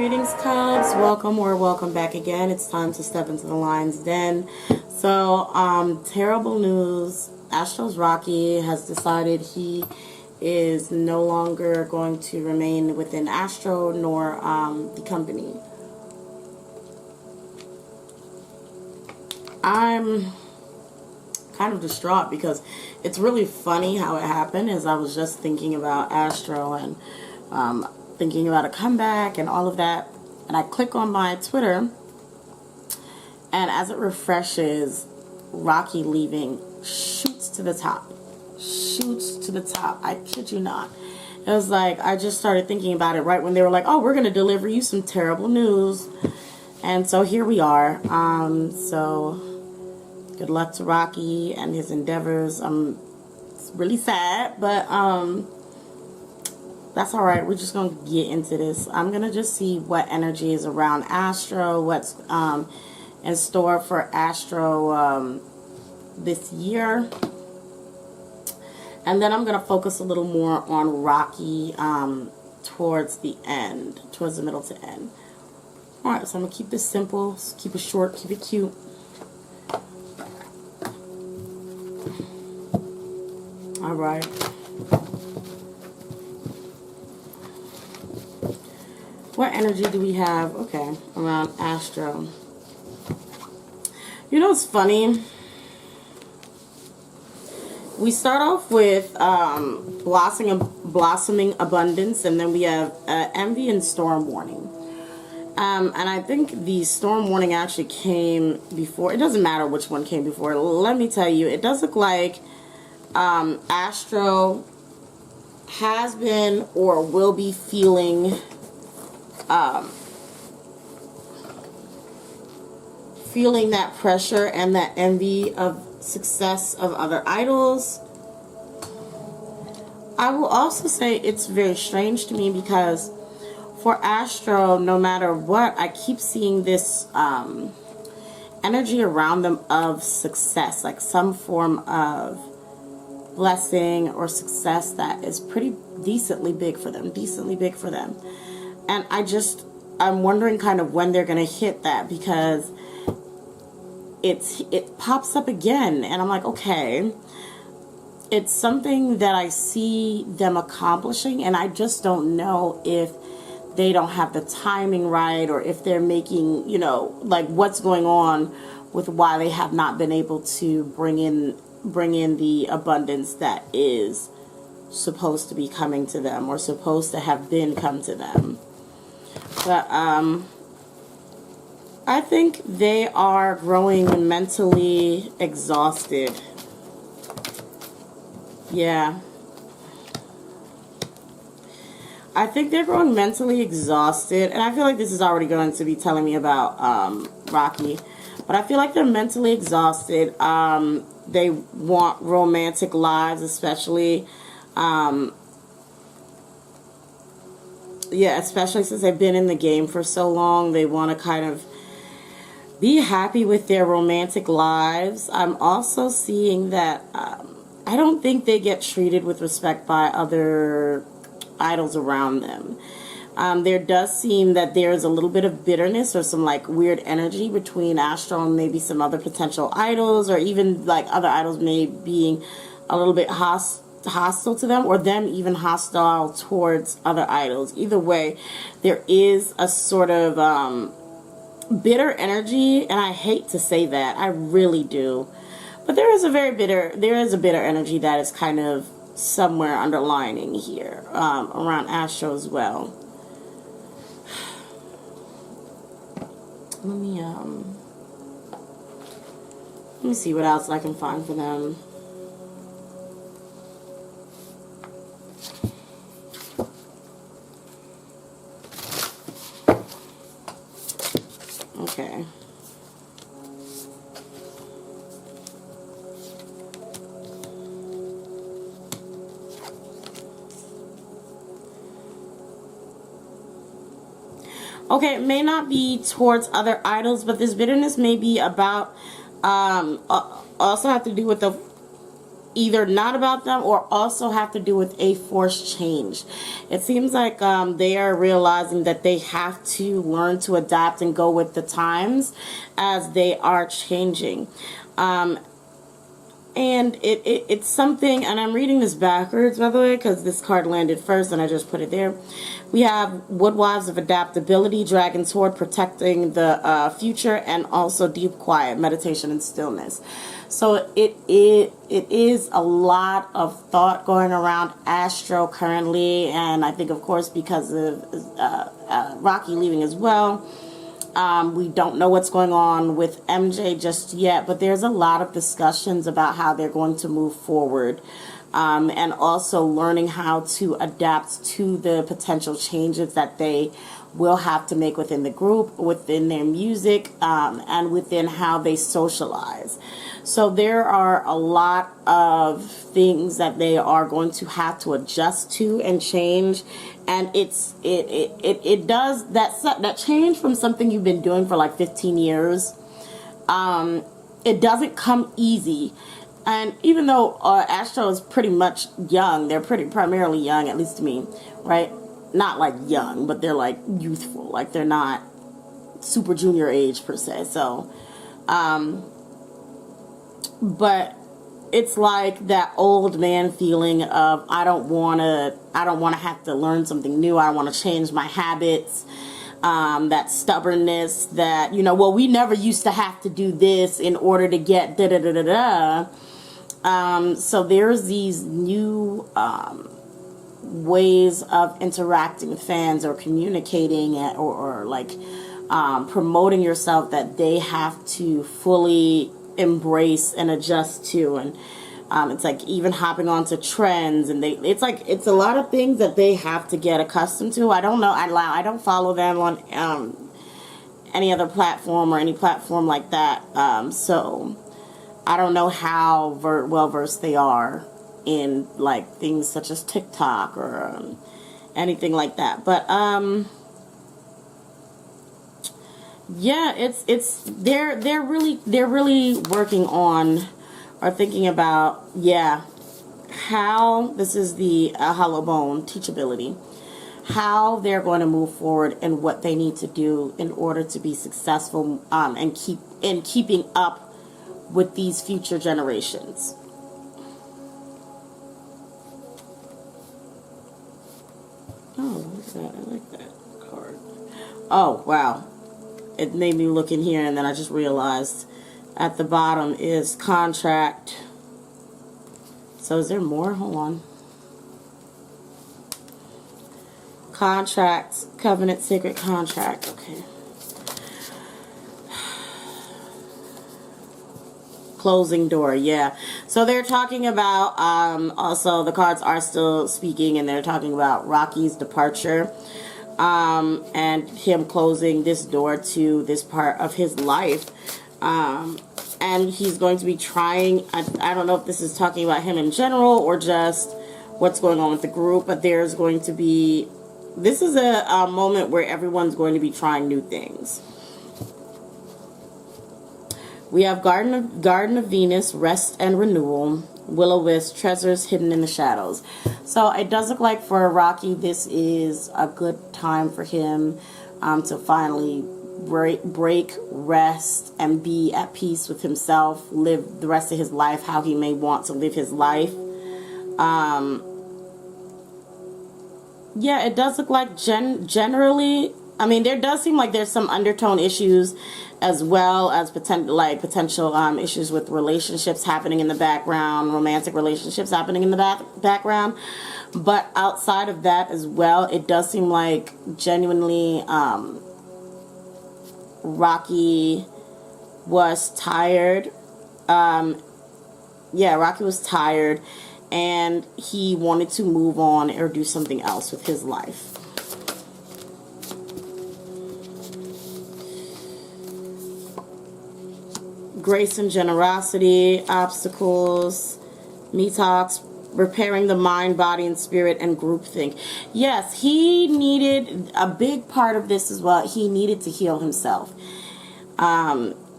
Greetings, Cubs. Welcome or welcome back again. It's time to step into the lion's den. So, terrible news. Astro's Rocky has decided he is no longer going to remain within Astro nor the company. I'm kind of distraught because it's really funny how it happened. As I was just thinking about Astro and thinking about a comeback and all of that, and I click on my Twitter, and as it refreshes, Rocky leaving shoots to the top. I kid you not. It was like I just started thinking about it right when they were like, oh, we're going to deliver you some terrible news. And so here we are. So good luck to Rocky and his endeavors. It's really sad, but that's all right. We're just going to get into this. I'm going to just see what energy is around Astro, what's in store for Astro this year. And then I'm going to focus a little more on Rocky towards the end, towards the middle to end. All right, so I'm going to keep this simple, keep it short, keep it cute. All right. What energy do we have, okay, around Astro? You know what's funny? We start off with blossoming abundance, and then we have envy and storm warning. And I think the storm warning actually came before. It doesn't matter which one came before. Let me tell you, it does look like Astro has been or will be feeling that pressure and that envy of success of other idols. I will also say it's very strange to me because for Astro, no matter what, I keep seeing this energy around them of success, like some form of blessing or success that is pretty decently big for them, And I'm wondering kind of when they're going to hit that, because it pops up again, and I'm like, okay, it's something that I see them accomplishing, and I just don't know if they don't have the timing right, or if they're making, you know, like what's going on with why they have not been able to bring in the abundance that is supposed to be coming to them, or supposed to have been come to them. But I think they are growing mentally exhausted. Yeah. I think they're growing mentally exhausted, and I feel like this is already going to be telling me about Rocky. But I feel like they're mentally exhausted. They want romantic lives, especially. Yeah, especially since they've been in the game for so long. They want to kind of be happy with their romantic lives. I'm also seeing that I don't think they get treated with respect by other idols around them. There does seem that there's a little bit of bitterness or some like weird energy between Astro and maybe some other potential idols, or even like other idols may being a little bit hostile to them, or them even hostile towards other idols. Either way, there is a sort of bitter energy, and I hate to say that, I really do, but there is a bitter energy that is kind of somewhere underlining here around Astro as well. Let me see what else I can find for them. Okay. Okay, it may not be towards other idols, but this bitterness may be about, also have to do with the either not about them or also have to do with a forced change. It seems like they are realizing that they have to learn to adapt and go with the times as they are changing. And it's something, and I'm reading this backwards, by the way, because this card landed first and I just put it there. We have Woodwives of Adaptability, Dragon Sword, protecting the future, and also Deep Quiet, meditation and stillness. So it is a lot of thought going around Astro currently, and I think, of course, because of Rocky leaving as well. We don't know what's going on with MJ just yet, but there's a lot of discussions about how they're going to move forward, and also learning how to adapt to the potential changes that they will have to make within the group, within their music, and within how they socialize. So there are a lot of things that they are going to have to adjust to and change. And it does that change from something you've been doing for like 15 years. It doesn't come easy. And even though Astro is pretty much young, they're pretty primarily young, at least to me, right? Not like young, but they're like youthful. Like they're not super junior age per se. So, but it's like that old man feeling of I don't want to have to learn something new. I want to change my habits. That stubbornness that, well, we never used to have to do this in order to get da da da da da. So there's these new ways of interacting with fans or communicating or like promoting yourself that they have to fully embrace and adjust to. And it's like even hopping onto trends, and it's a lot of things that they have to get accustomed to. I don't know, I don't follow them on any other platform or any platform like that, so I don't know how well versed they are in like things such as TikTok or anything like that. But yeah, they're really working on or thinking about, how this is the hollow bone teachability, how they're going to move forward and what they need to do in order to be successful and keeping up with these future generations. Oh, look at that. I like that card. Oh, wow. It made me look in here, and then I just realized at the bottom is contract. So is there more? Hold on. Contracts, covenant, sacred contract. Okay. Closing door, yeah. So they're talking about, also the cards are still speaking, and they're talking about Rocky's departure, and him closing this door to this part of his life. And he's going to be trying, I don't know if this is talking about him in general or just what's going on with the group, but there's going to be, this is a moment where everyone's going to be trying new things. We have Garden of Venus, Rest and Renewal, Will-O-Wisp, Treasures Hidden in the Shadows. So it does look like for Rocky, this is a good time for him to finally break, rest, and be at peace with himself, live the rest of his life how he may want to live his life. Yeah, it does look like generally, I mean, there does seem like there's some undertone issues as well as potential issues with relationships happening in the background, romantic relationships happening in the background. But outside of that as well, it does seem like genuinely Rocky was tired. Rocky was tired, and he wanted to move on or do something else with his life. Grace and generosity, obstacles, talks, repairing the mind, body, and spirit, and groupthink. Yes, he needed, a big part of this as well, he needed to heal himself.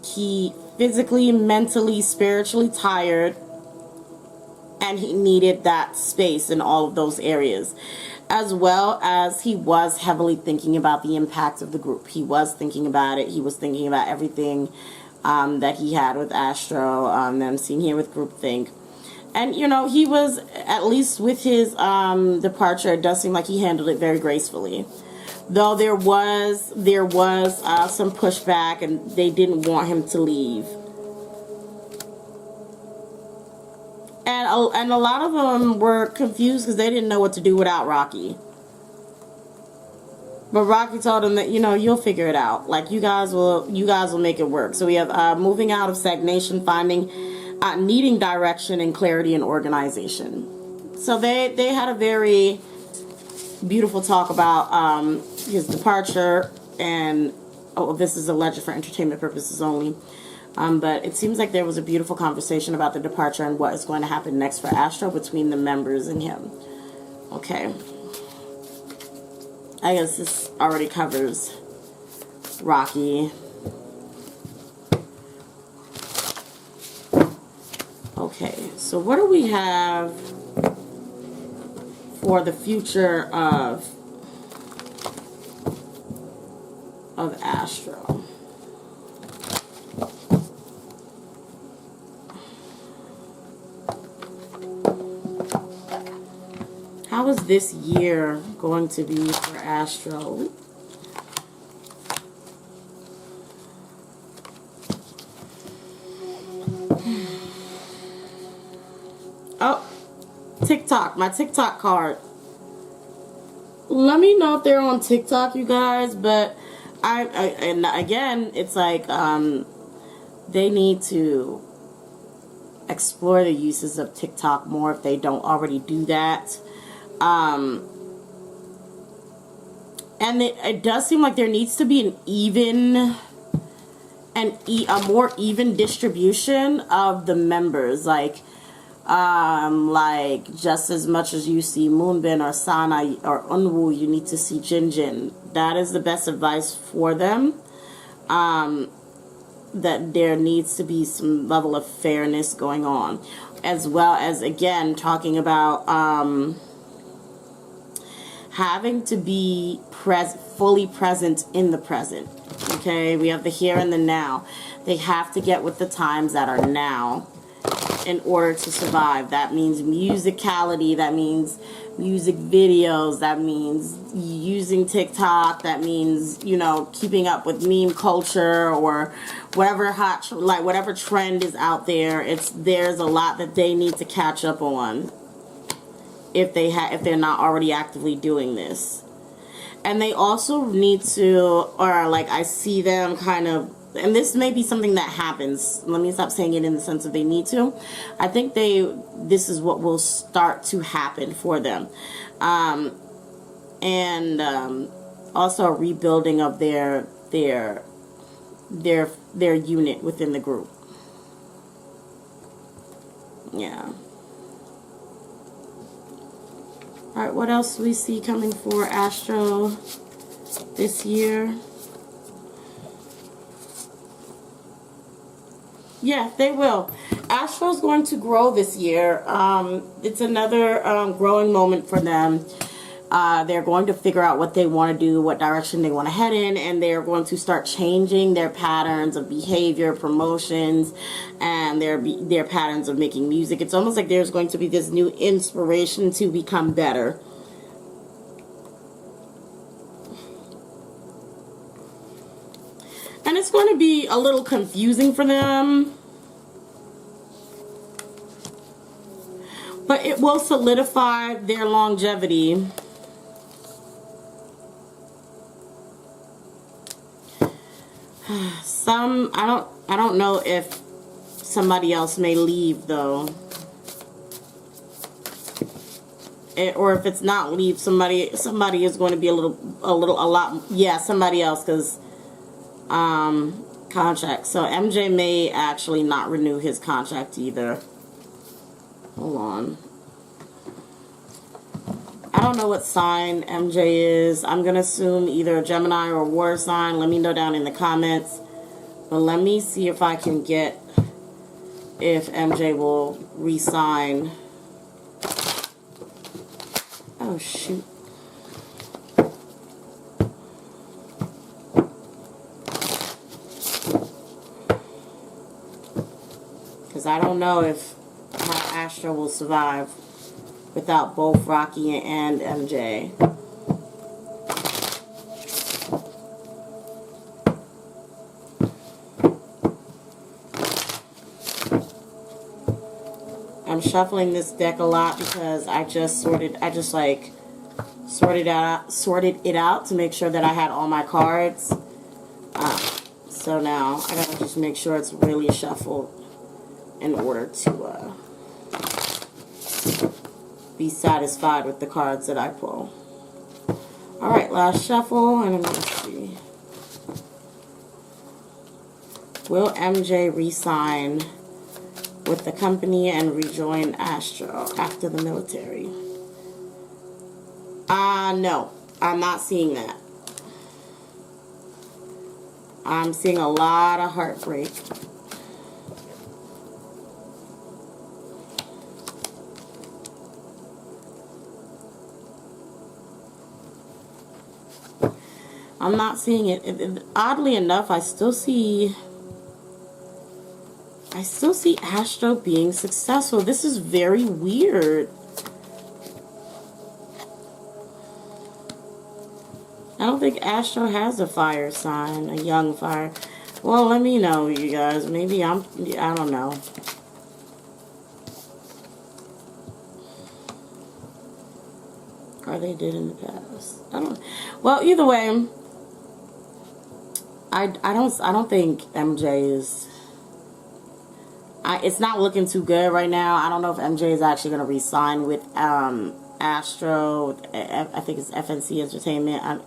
He physically, mentally, spiritually tired. and he needed that space in all of those areas, as well as he was heavily thinking about the impact of the group. He was thinking about it. He was thinking about everything that he had with Astro, them seeing here with groupthink. And, you know, he was, at least with his departure, it does seem like he handled it very gracefully. Though there was some pushback, and they didn't want him to leave. And a lot of them were confused because they didn't know what to do without Rocky. But Rocky told them that, you know, you'll figure it out. Like, you guys will make it work. So we have moving out of stagnation, finding, needing direction and clarity and organization. So they had a very beautiful talk about his departure, and this is alleged for entertainment purposes only. But it seems like there was a beautiful conversation about the departure and what is going to happen next for Astro between the members and him. Okay. I guess this already covers Rocky. Okay, so what do we have for the future of Astro? How is this year going to be for Astro? Oh, TikTok, my TikTok card. Let me know if they're on TikTok, you guys. But and again, it's like they need to explore the uses of TikTok more if they don't already do that. And it does seem like there needs to be a more even distribution of the members. Like just as much as you see Moonbin or Sana or Unwoo, you need to see Jinjin. That is the best advice for them. That there needs to be some level of fairness going on, as well as, again, talking about having to be fully present in the present. Okay, we have the here and the now. They have to get with the times that are now in order to survive. That means musicality, that means music videos, that means using TikTok, that means, you know, keeping up with meme culture or whatever whatever trend is out there. There's a lot that they need to catch up on if they're not already actively doing this. And they also need to, or like I see them kind of, and this may be something that happens. Let me stop saying it in the sense of they need to. I think this is what will start to happen for them. And also a rebuilding of their unit within the group. Yeah. All right, what else do we see coming for Astro this year? Yeah, they will. Astro's going to grow this year. It's another growing moment for them. They're going to figure out what they want to do, what direction they want to head in, and they're going to start changing their patterns of behavior, promotions, and their patterns of making music. It's almost like there's going to be this new inspiration to become better. And it's going to be a little confusing for them, but it will solidify their longevity. I don't know if somebody else may leave though. Or if it's not leave, somebody is going to be a lot, yeah, somebody else, because contract. So MJ may actually not renew his contract either. Hold on. I don't know what sign MJ is. I'm going to assume either a Gemini or a water sign. Let me know down in the comments. But let me see if I can get if MJ will re-sign Oh, shoot. Because I don't know if how Astro will survive without both Rocky and MJ. I'm shuffling this deck a lot because I just sorted it out to make sure that I had all my cards. So now I gotta just make sure it's really shuffled in order to be satisfied with the cards that I pull. Alright, last shuffle, and I'm gonna see. Will MJ re-sign with the company and rejoin Astro after the military? No, I'm not seeing that. I'm seeing a lot of heartbreak. I'm not seeing it. Oddly enough, I still see Astro being successful. This is very weird. I don't think Astro has a fire sign, a young fire. Well, let me know, you guys. Maybe I don't know. Or they did in the past. I don't. Well, either way, I don't think MJ is. It's not looking too good right now. I don't know if MJ is actually going to re-sign with Astro. I think it's FNC Entertainment.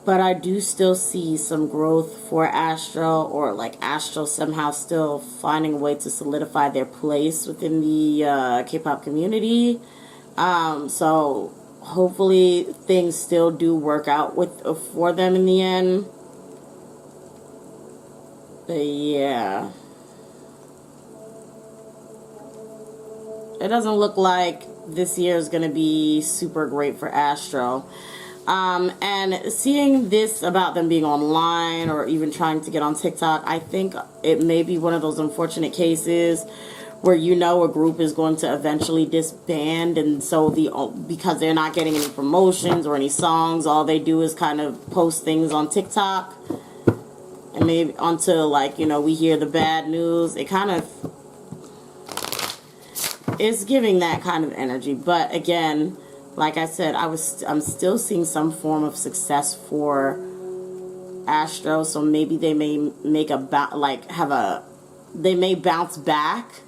But I do still see some growth for Astro, or like Astro somehow still finding a way to solidify their place within the K-pop community. So hopefully things still do work out for them in the end. But yeah. It doesn't look like this year is going to be super great for Astro. And seeing this about them being online or even trying to get on TikTok, I think it may be one of those unfortunate cases where a group is going to eventually disband, and so because they're not getting any promotions or any songs, all they do is kind of post things on TikTok, and maybe until we hear the bad news. It kind of is giving that kind of energy. But again, like I said, I'm still seeing some form of success for Astro, so maybe they may make they may bounce back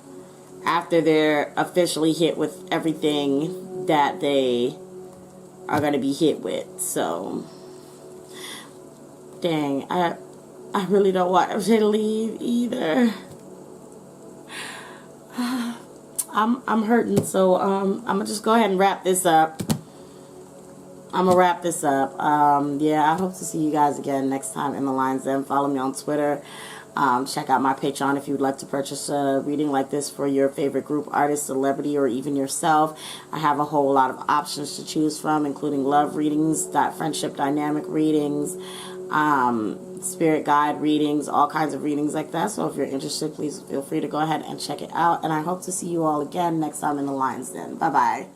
after they're officially hit with everything that they are going to be hit with. So, dang, I really don't want MJ to leave either. I'm hurting, so I'm gonna just go ahead and wrap this up. Yeah, I hope to see you guys again next time in the Lion's Den. Follow me on Twitter. Check out my Patreon if you'd like to purchase a reading like this for your favorite group, artist, celebrity, or even yourself. I have a whole lot of options to choose from, including love readings, friendship dynamic readings, spirit guide readings, all kinds of readings like that. So if you're interested, please feel free to go ahead and check it out. And I hope to see you all again next time in the Lion's Den. Bye-bye.